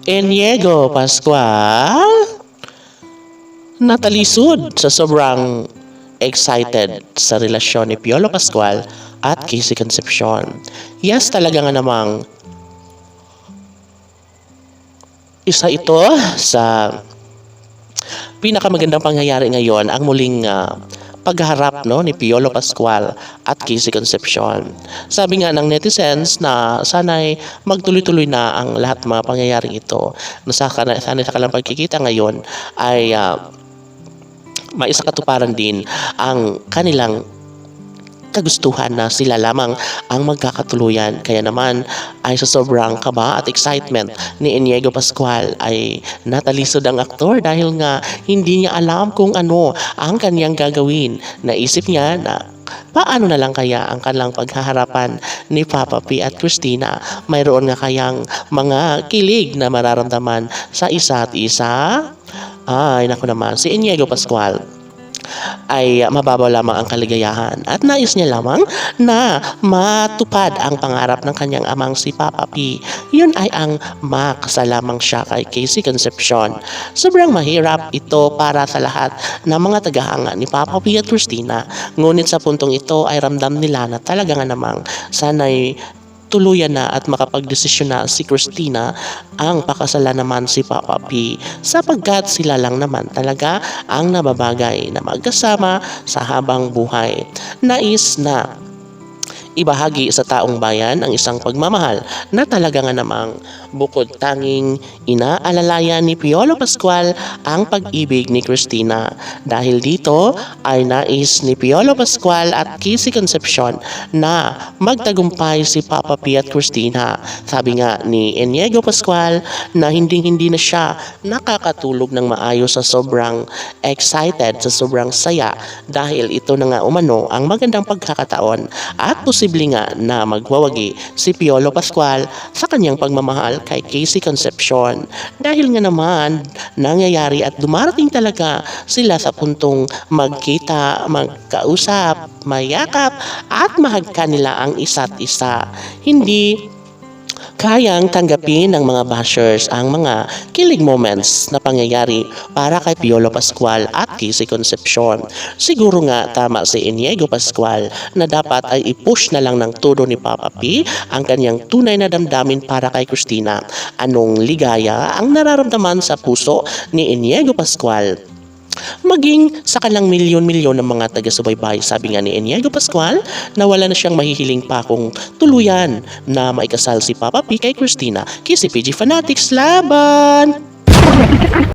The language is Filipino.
Inigo Pascual natalisod sa sobrang excited sa relasyon ni Piolo Pascual at Casey Concepcion. Yes, talaga nga namang isa ito sa pinakamagandang pangyayari ngayon, ang muling pagharap ni Piolo Pascual at Casey Concepcion. Sabi nga ng netizens na sana'y magtuloy-tuloy na ang lahat ng mga pangyayaring ito. Sana'y sa kanilang pagkikita ngayon ay maisakatuparan din ang kanilang kagustuhan na sila lamang ang magkakatuluyan. Kaya naman ay sa sobrang kaba at excitement ni Inigo Pascual ay natalisod ang aktor dahil nga hindi niya alam kung ano ang kanyang gagawin. Naisip niya na paano na lang kaya ang kanilang paghaharapan ni Papa P at Christina? Mayroon nga kayang mga kilig na mararamdaman sa isa't isa? Ay, naku naman, si Inigo Pascual ay mababaw lamang ang kaligayahan at nais niya lamang na matupad ang pangarap ng kanyang amang si Papa P. Yun ay ang makasal lamang siya kay Casey Concepcion. Sobrang mahirap ito para sa lahat ng mga tagahanga ni Papa P at Christina. Ngunit sa puntong ito ay ramdam nila na talaga nga namang sana'y tuluyan na at makapagdesisyon na si Christina ang pakasalan naman si Papa P, sapagkat sila lang naman talaga ang nababagay na magkasama sa habang buhay. Nais na ibahagi sa taong bayan ang isang pagmamahal na talaga nga namang bukod tanging inaalalayan ni Piolo Pascual ang pag-ibig ni Christina. Dahil dito ay nais ni Piolo Pascual at Casey Concepcion na magtagumpay si Papa P at Christina. Sabi nga ni Inigo Pascual na hindi na siya nakakatulog ng maayos sa sobrang excited, sa sobrang saya, dahil ito na nga umano ang magandang pagkakataon at posible nga na magwawagi si Piolo Pascual sa kanyang pagmamahal kay Casey Concepcion. Dahil nga naman nangyayari at dumarating talaga sila sa puntong magkita, magkausap, mayakap at mahagkan nila ang isa't isa. Hindi kayang tanggapin ng mga bashers ang mga kilig moments na pangyayari para kay Piolo Pascual at Casey Concepcion. Siguro nga tama si Inigo Pascual na dapat ay i-push na lang ng todo ni Papa P ang kanyang tunay na damdamin para kay Christina. Anong ligaya ang nararamdaman sa puso ni Inigo Pascual? Maging sa kanilang milyon-milyon ng mga taga-subaybay. Sabi nga ni Inigo Pascual na wala na siyang mahihiling pa kung tuluyan na maikasal si Papa P kay Christina. KCPG Fanatics, laban!